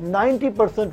90%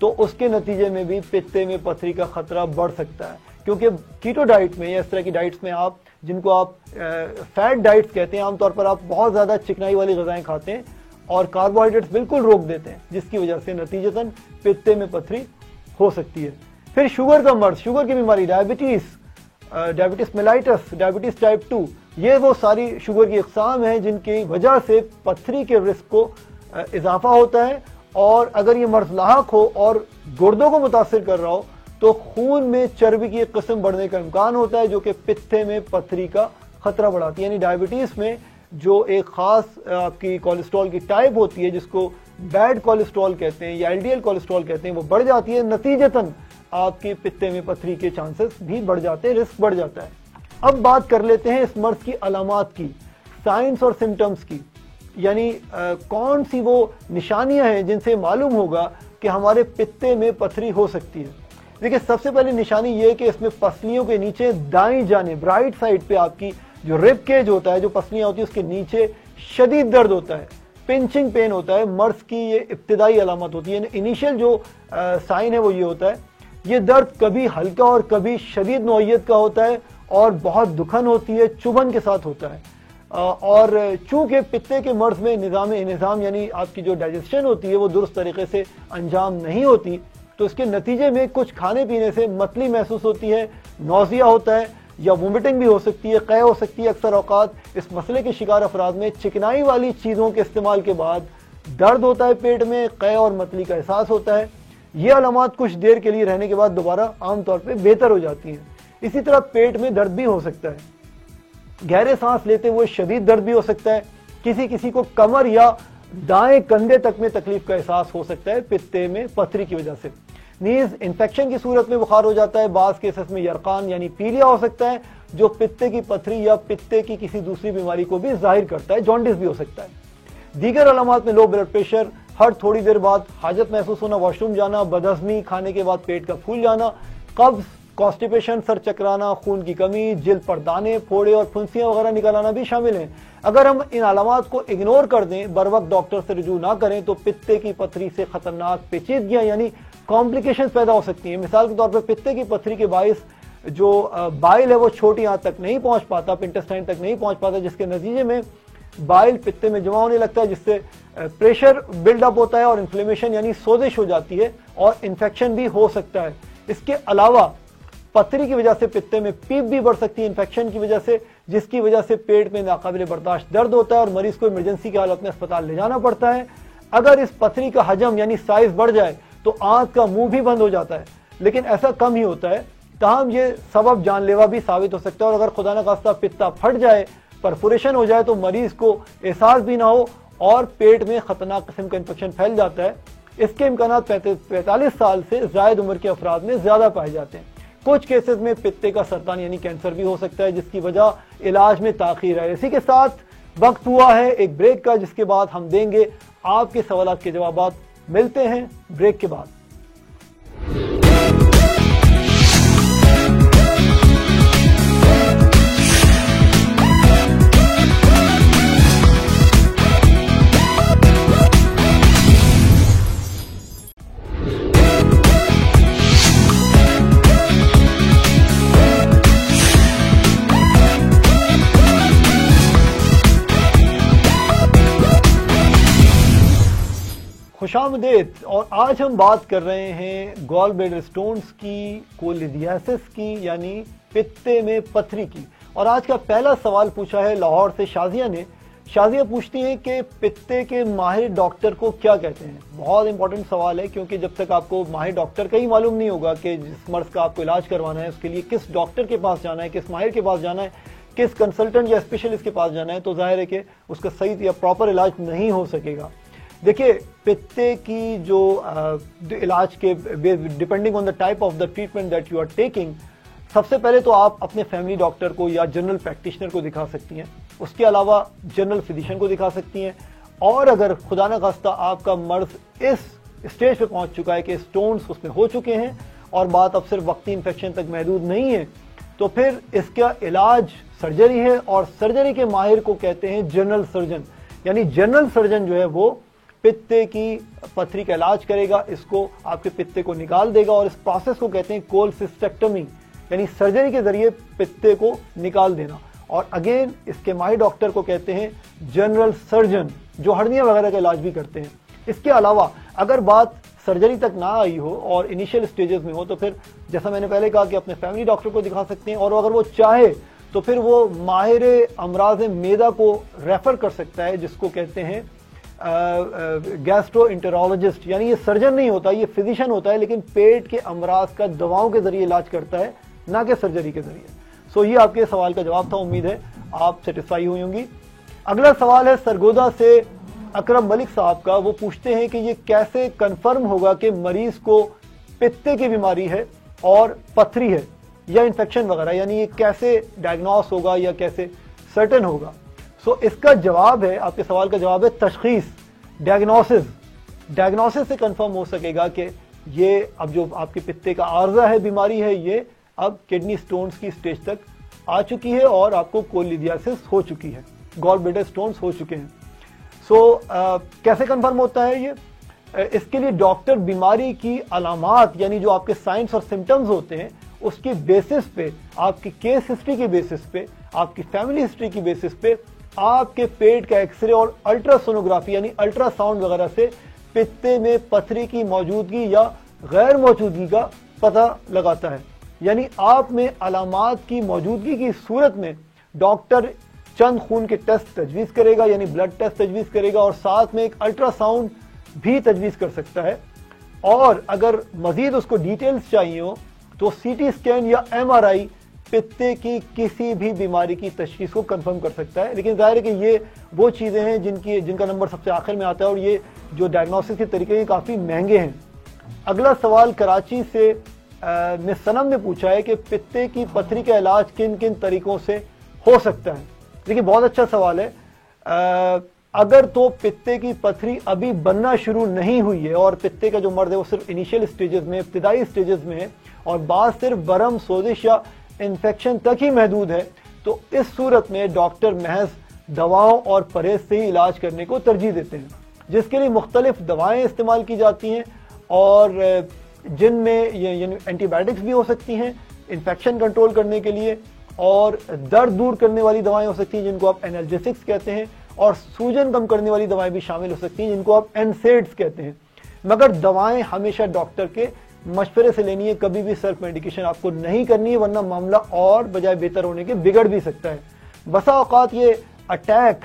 تو اس کے نتیجے میں بھی پتے میں پتھری کا خطرہ بڑھ سکتا ہے، کیونکہ کیٹو ڈائٹ میں یا اس طرح کی ڈائٹس میں آپ جن کو آپ فیٹ ڈائٹس کہتے ہیں، عام طور پر آپ بہت زیادہ چکنائی والی غذائیں کھاتے ہیں اور کاربوہائیڈریٹس بالکل روک دیتے ہیں، جس کی وجہ سے نتیجتاً پتے میں پتھری ہو سکتی ہے۔ پھر شوگر کا مرض، شوگر کی بیماری، ڈائبٹیز میلائٹس، ڈائبٹیز ٹائپ 2، یہ وہ ساری شوگر کی اقسام ہیں جن کی وجہ سے پتھری کے رسک کو اضافہ ہوتا ہے، اور اگر یہ مرض لاحق ہو اور گردوں کو متاثر کر رہا ہو تو خون میں چربی کی ایک قسم بڑھنے کا امکان ہوتا ہے، جو کہ پتے میں پتھری کا خطرہ بڑھاتی ہے۔ یعنی ڈائبٹیز میں جو ایک خاص آپ کی کولیسٹرول کی ٹائپ ہوتی ہے، جس کو بیڈ کولیسٹرول کہتے ہیں یا ایل ڈی ایل کولیسٹرول کہتے ہیں، وہ بڑھ جاتی ہے، نتیجتاً آپ کے پتے میں پتھری کے چانسز بھی بڑھ جاتے ہیں، رسک بڑھ جاتا ہے۔ اب بات کر لیتے ہیں اس مرض کی علامات کی، سائنس اور سمٹمز کی، یعنی کون سی وہ نشانیاں ہیں جن سے معلوم ہوگا کہ ہمارے پتے میں پتھری ہو سکتی ہے۔ دیکھیں، سب سے پہلی نشانی یہ ہے کہ اس میں پسلیوں کے نیچے دائیں جانب رائٹ سائڈ پہ آپ کی جو رب کیج ہوتا ہے، جو پسلیاں ہوتی ہیں، اس کے نیچے شدید درد ہوتا ہے، پنچنگ پین ہوتا ہے۔ مرض کی یہ ابتدائی علامت ہوتی ہے، انیشیل جو سائن ہے وہ یہ ہوتا ہے۔ یہ درد کبھی ہلکا اور کبھی شدید نوعیت کا ہوتا ہے اور بہت دکھن ہوتی ہے، چبھن کے ساتھ ہوتا ہے، اور چونکہ پتے کے مرض میں نظام یعنی آپ کی جو ڈائجیشن ہوتی ہے وہ درست طریقے سے انجام نہیں ہوتی، تو اس کے نتیجے میں کچھ کھانے پینے سے متلی محسوس ہوتی ہے، نوزیا ہوتا ہے یا وومٹنگ بھی ہو سکتی ہے، قے ہو سکتی ہے۔ اکثر اوقات اس مسئلے کے شکار افراد میں چکنائی والی چیزوں کے استعمال کے بعد درد ہوتا ہے، پیٹ میں قے اور متلی کا احساس ہوتا ہے۔ یہ علامات کچھ دیر کے لیے رہنے کے بعد دوبارہ عام طور پہ بہتر ہو جاتی ہیں۔ اسی طرح پیٹ میں درد بھی ہو سکتا ہے، گہرے سانس لیتے ہوئے شدید درد بھی ہو سکتا ہے، کسی کو کمر یا دائیں کندھے تک میں تکلیف کا احساس ہو سکتا ہے پتے میں پتھری کی وجہ سے۔ نیز انفیکشن کی صورت میں بخار ہو جاتا ہے، بعض کیسز میں یرقان یعنی پیلیا ہو سکتا ہے، جو پتے کی پتھری یا پتے کی کسی دوسری بیماری کو بھی ظاہر کرتا ہے، جانڈس بھی ہو سکتا ہے۔ دیگر علامات میں لو بلڈ پریشر، ہر تھوڑی دیر بعد حاجت محسوس ہونا، واش روم جانا، بدہضمی، کھانے کے بعد پیٹ کا پھول جانا، قبض، کانسٹیپیشن، سر چکرانا، خون کی کمی، جلد پر دانے، پھوڑے اور پھنسیاں وغیرہ نکل آنا بھی شامل ہیں۔ اگر ہم ان علامات کو اگنور کر دیں، بر وقت ڈاکٹر سے رجوع نہ کریں، تو پتے کی پتھری سے خطرناک پیچیدگیاں یعنی کمپلیکیشنز پیدا ہو سکتی ہیں۔ مثال کے طور پر پتے کی پتھری کے باعث جو بائل ہے وہ چھوٹی آنت تک نہیں پہنچ پاتا، انٹسٹائن تک نہیں پہنچ پاتا، جس کے نتیجے میں بائل پتے میں جمع ہونے لگتا ہے، جس سے پریشر بلڈ اپ ہوتا ہے اور انفلیمیشن یعنی سوزش ہو جاتی ہے اور انفیکشن بھی ہو سکتا ہے۔ اس کے علاوہ پتھری کی وجہ سے پتے میں پیپ بھی بڑھ سکتی ہے انفیکشن کی وجہ سے، جس کی وجہ سے پیٹ میں ناقابل برداشت درد ہوتا ہے اور مریض کو ایمرجنسی کی حالت میں اسپتال لے جانا پڑتا ہے۔ اگر اس پتھری کا حجم یعنی سائز بڑھ جائے تو آنکھ کا منہ بھی بند ہو جاتا ہے، لیکن ایسا کم ہی ہوتا ہے، تاہم یہ سبب جان لیوا بھی ثابت ہو سکتا ہے، اور اگر خدا نخواستہ پتا پھٹ جائے، پرفوریشن ہو جائے، تو مریض کو احساس بھی نہ ہو اور پیٹ میں خطرناک قسم کا انفیکشن پھیل جاتا ہے۔ اس کے امکانات 45 سال سے زائد عمر کے افراد میں زیادہ پائے جاتے ہیں۔ کچھ کیسز میں پتے کا سرطان یعنی کینسر بھی ہو سکتا ہے، جس کی وجہ علاج میں تاخیر ہے۔ اسی کے ساتھ وقت ہوا ہے ایک بریک کا، جس کے بعد ہم دیں گے آپ کے سوالات کے جوابات۔ ملتے ہیں بریک کے بعد۔ خوش آمدید، اور آج ہم بات کر رہے ہیں گال بلیڈر سٹونز کی، کولیڈیاسس کی یعنی پتے میں پتھری کی۔ اور آج کا پہلا سوال پوچھا ہے لاہور سے شازیہ نے۔ شازیہ پوچھتی ہیں کہ پتے کے ماہر ڈاکٹر کو کیا کہتے ہیں؟ بہت امپورٹنٹ سوال ہے، کیونکہ جب تک آپ کو ماہر ڈاکٹر کا ہی معلوم نہیں ہوگا کہ جس مرض کا آپ کو علاج کروانا ہے اس کے لیے کس ڈاکٹر کے پاس جانا ہے، کس ماہر کے پاس جانا ہے، کس کنسلٹنٹ یا اسپیشلسٹ کے پاس جانا ہے، تو ظاہر ہے کہ اس کا صحیح یا پراپر علاج نہیں ہو سکے گا۔ دیکھیے، پتے کی جو علاج کے depending on the type of the treatment that you are taking, سب سے پہلے تو آپ اپنے فیملی ڈاکٹر کو یا جنرل پریکٹیشنر کو دکھا سکتی ہیں، اس کے علاوہ جنرل فزیشین کو دکھا سکتی ہیں، اور اگر خدا نخواستہ آپ کا مرض اس اسٹیج پہ پہنچ چکا ہے کہ سٹونز اس میں ہو چکے ہیں اور بات اب صرف وقتی انفیکشن تک محدود نہیں ہے، تو پھر اس کا علاج سرجری ہے، اور سرجری کے ماہر کو کہتے ہیں جنرل سرجن۔ یعنی جنرل سرجن جو ہے وہ پتے کی پتھری کا علاج کرے گا، اس کو آپ کے پتے کو نکال دے گا، اور اس پروسیس کو کہتے ہیں کولسسٹیکٹمی، یعنی سرجری کے ذریعے پتے کو نکال دینا. اور اگین اس کے ماہر ڈاکٹر کو کہتے ہیں جنرل سرجن، جو ہرنیا وغیرہ کا علاج بھی کرتے ہیں. اس کے علاوہ اگر بات سرجری تک نہ آئی ہو اور انیشیل سٹیجز میں ہو تو پھر جیسا میں نے پہلے کہا کہ اپنے فیملی ڈاکٹر کو دکھا سکتے ہیں، اور اگر وہ چاہے تو پھر وہ ماہر امراض معدہ کو ریفر کر سکتا ہے، جس کو کہتے ہیں گیسٹرو انٹرولوجسٹ. یعنی یہ سرجن نہیں ہوتا، یہ فزیشین ہوتا ہے، لیکن پیٹ کے امراض کا دواؤں کے ذریعے علاج کرتا ہے، نہ کہ سرجری کے ذریعے. سو یہ آپ کے سوال کا جواب تھا، امید ہے آپ سیٹسفائی ہوئی ہوں گی. اگلا سوال ہے سرگودا سے اکرم ملک صاحب کا. وہ پوچھتے ہیں کہ یہ کیسے کنفرم ہوگا کہ مریض کو پتے کی بیماری ہے اور پتھری ہے یا انفیکشن وغیرہ، یعنی یہ کیسے ڈائگنوس ہوگا یا کیسے سرٹن ہوگا. سو اس کا جواب ہے، آپ کے سوال کا جواب ہے تشخیص، ڈائگنوسس سے کنفرم ہو سکے گا کہ یہ اب جو آپ کے پتے کا عارضہ ہے، بیماری ہے، یہ اب کڈنی سٹونز کی سٹیج تک آ چکی ہے اور آپ کو کولیڈیاسس ہو چکی ہے، گال بلیڈر سٹونز ہو چکے ہیں. سو کیسے کنفرم ہوتا ہے یہ؟ اس کے لیے ڈاکٹر بیماری کی علامات، یعنی جو آپ کے سائنس اور سمٹمز ہوتے ہیں، اس کی بیسس پہ، آپ کی کیس ہسٹری کی بیسس پہ، آپ کی فیملی ہسٹری کی بیسس پہ، آپ کے پیٹ کا ایکس رے اور الٹرا سونوگرافی یعنی الٹرا ساؤنڈ وغیرہ سے پتے میں پتھری کی موجودگی یا غیر موجودگی کا پتہ لگاتا ہے. یعنی آپ میں علامات کی موجودگی کی صورت میں ڈاکٹر چند خون کے ٹیسٹ تجویز کرے گا، یعنی بلڈ ٹیسٹ تجویز کرے گا، اور ساتھ میں ایک الٹرا ساؤنڈ بھی تجویز کر سکتا ہے. اور اگر مزید اس کو ڈیٹیلز چاہیے ہو تو سی ٹی اسکین یا ایم آر آئی پتے کی کسی بھی بیماری کی تشخیص کو کنفرم کر سکتا ہے. لیکن ظاہر ہے کہ یہ وہ چیزیں ہیں جن کا نمبر سب سے آخر میں آتا ہے، اور یہ جو ڈائگنوسس کے طریقے ہیں کافی مہنگے ہیں. اگلا سوال کراچی سے مس سنم نے پوچھا ہے کہ پتے کی پتھری کا علاج کن کن طریقوں سے ہو سکتا ہے. دیکھیے بہت اچھا سوال ہے. اگر تو پتے کی پتھری ابھی بننا شروع نہیں ہوئی ہے اور پتے کا جو مرض ہے وہ صرف انیشیل سٹیجز میں، ابتدائی سٹیجز میں ہے، اور بعض صرف برم، سوزش یا انفیکشن تک ہی محدود ہے، تو اس صورت میں ڈاکٹر محض دواؤں اور پرہیز سے ہی علاج کرنے کو ترجیح دیتے ہیں، جس کے لیے مختلف دوائیں استعمال کی جاتی ہیں، اور جن میں یعنی اینٹی بایوٹکس بھی ہو سکتی ہیں انفیکشن کنٹرول کرنے کے لیے، اور درد دور کرنے والی دوائیں ہو سکتی ہیں جن کو آپ اینالجیسکس کہتے ہیں، اور سوجن کم کرنے والی دوائیں بھی شامل ہو سکتی ہیں جن کو آپ اینسیڈز کہتے ہیں. مگر دوائیں ہمیشہ ڈاکٹر کے مشورے سے لینی ہے، کبھی بھی سیلف میڈیکیشن آپ کو نہیں کرنی ہے، ورنہ معاملہ اور بجائے بہتر ہونے کے بگڑ بھی سکتا ہے. بسا اوقات یہ اٹیک،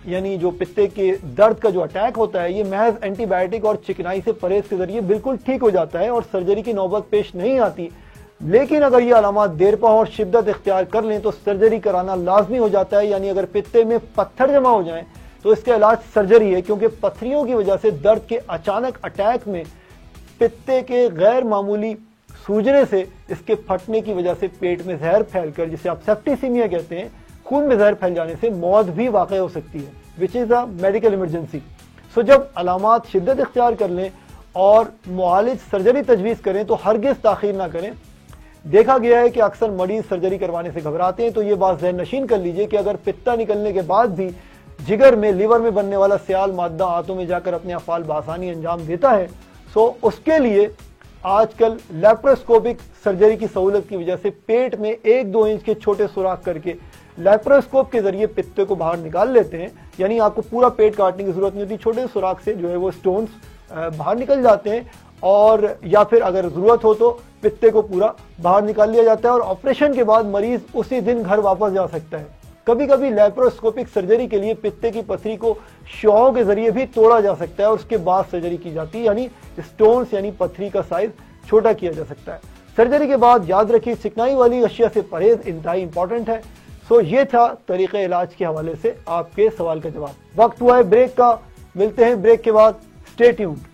یعنی جو پتے کے درد کا جو اٹیک ہوتا ہے، یہ محض اینٹی بایوٹک اور چکنائی سے پرہیز کے ذریعے بالکل ٹھیک ہو جاتا ہے اور سرجری کی نوبت پیش نہیں آتی. لیکن اگر یہ علامات دیر پا اور شدت اختیار کر لیں تو سرجری کرانا لازمی ہو جاتا ہے. یعنی اگر پتے میں پتھر جمع ہو جائیں تو اس کا علاج سرجری ہے، کیونکہ پتھریوں کی وجہ سے درد کے اچانک اٹیک میں پتے کے غیر معمولی سوجنے سے، اس کے پھٹنے کی وجہ سے پیٹ میں زہر پھیل کر، جسے آپ سیپٹیسیمیا کہتے ہیں، خون میں زہر پھیل جانے سے موت بھی واقع ہو سکتی ہے، وچ از اے میڈیکل ایمرجنسی. سو جب علامات شدت اختیار کر لیں اور معالج سرجری تجویز کریں تو ہرگز تاخیر نہ کریں. دیکھا گیا ہے کہ اکثر مریض سرجری کروانے سے گھبراتے ہیں، تو یہ بات ذہن نشین کر لیجئے کہ اگر پتا نکلنے کے بعد بھی جگر میں، لیور میں بننے والا سیال مادہ آنتوں میں جا کر اپنے افعال بآسانی انجام دیتا ہے، سو اس کے لیے آج کل لیپروسکوپک سرجری کی سہولت کی وجہ سے پیٹ میں 1-2 انچ کے چھوٹے سوراخ کر کے لیپروسکوپ کے ذریعے پتے کو باہر نکال لیتے ہیں. یعنی آپ کو پورا پیٹ کاٹنے کی ضرورت نہیں ہوتی، چھوٹے سوراخ سے جو ہے وہ سٹونز باہر نکل جاتے ہیں، اور یا پھر اگر ضرورت ہو تو پتے کو پورا باہر نکال لیا جاتا ہے، اور آپریشن کے بعد مریض اسی دن گھر واپس جا سکتا ہے. کبھی کبھی لیپروسکوپک سرجری کے لیے پتے کی پتھری کو شعاعوں کے ذریعے بھی توڑا جا سکتا ہے اور اس کے بعد سرجری کی جاتی ہے، یعنی سٹونز یعنی پتھری کا سائز چھوٹا کیا جا سکتا ہے. سرجری کے بعد یاد رکھیے چکنائی والی اشیاء سے پرہیز انتہائی امپورٹنٹ ہے. سو یہ تھا طریقہ علاج کے حوالے سے آپ کے سوال کا جواب. وقت ہوا ہے بریک کا، ملتے ہیں بریک کے بعد. Stay tuned.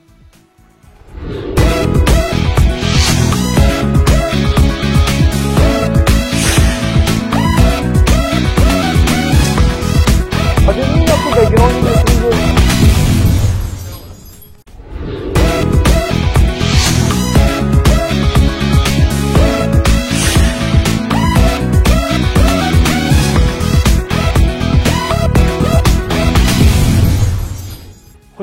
آپ کو بیک گراؤنڈ میں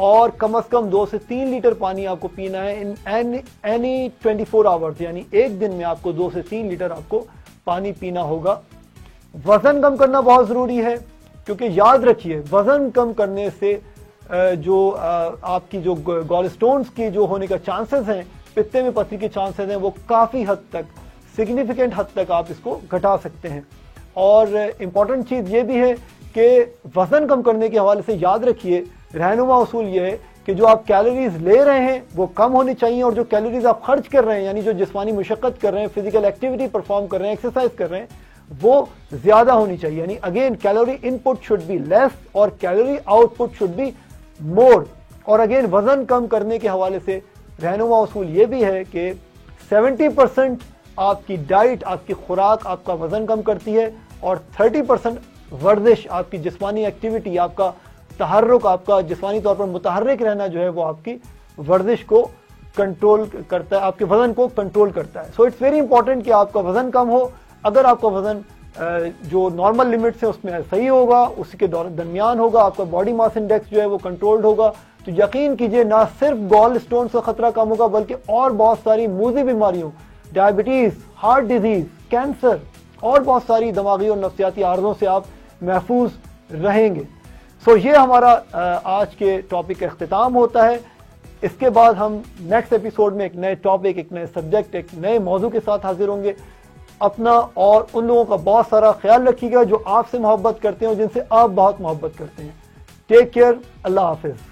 اور کم از کم 2 سے 3 لیٹر پانی آپ کو پینا ہے ان اینی 24 آورز، یعنی ایک دن میں آپ کو 2 سے 3 لیٹر آپ کو پانی پینا ہوگا۔ وزن کم کرنا بہت ضروری ہے، کیونکہ یاد رکھیے وزن کم کرنے سے جو آپ کی جو گال سٹونز کی جو ہونے کا چانسز ہیں، پتے میں پتھری کے چانسز ہیں، وہ کافی حد تک سگنیفیکنٹ حد تک آپ اس کو گھٹا سکتے ہیں۔ اور امپورٹنٹ چیز یہ بھی ہے کہ وزن کم کرنے کے حوالے سے یاد رکھیے رہنما اصول یہ ہے کہ جو آپ کیلوریز لے رہے ہیں وہ کم ہونی چاہیے، اور جو کیلوریز آپ خرچ کر رہے ہیں، یعنی جو جسمانی مشقت کر رہے ہیں، فزیکل ایکٹیویٹی پرفارم کر رہے ہیں، ایکسرسائز کر رہے ہیں، وہ زیادہ ہونی چاہیے۔ یعنی again calorie input should be less اور calorie output should be more. اور اگین وزن کم کرنے کے حوالے سے رہنما اصول یہ بھی ہے کہ 70% آپ کی ڈائٹ، آپ کی خوراک آپ کا وزن کم کرتی ہے، اور 30% ورزش، آپ کی جسمانی ایکٹیویٹی، آپ کا تحرک، آپ کا جسمانی طور پر متحرک رہنا جو ہے وہ آپ کی ورزش کو کنٹرول کرتا ہے، آپ کے وزن کو کنٹرول کرتا ہے۔ سو اٹس ویری امپورٹنٹ کہ آپ کا وزن کم ہو۔ اگر آپ کا وزن جو نارمل لمٹس ہیں اس میں صحیح ہوگا، اس کے درمیان ہوگا، آپ کا باڈی ماس انڈیکس جو ہے وہ کنٹرولڈ ہوگا، تو یقین کیجئے نہ صرف گال سٹونز کا خطرہ کم ہوگا بلکہ اور بہت ساری موذی بیماریوں، ڈائبٹیز، ہارٹ ڈیزیز، کینسر اور بہت ساری دماغی اور نفسیاتی عارضوں سے آپ محفوظ رہیں گے۔ سو یہ ہمارا آج کے ٹاپک کا اختتام ہوتا ہے۔ اس کے بعد ہم نیکسٹ ایپیسوڈ میں ایک نئے ٹاپک، ایک نئے سبجیکٹ، ایک نئے موضوع کے ساتھ حاضر ہوں گے۔ اپنا اور ان لوگوں کا بہت سارا خیال رکھیے گا جو آپ سے محبت کرتے ہیں اور جن سے آپ بہت محبت کرتے ہیں۔ ٹیک کیئر، اللہ حافظ۔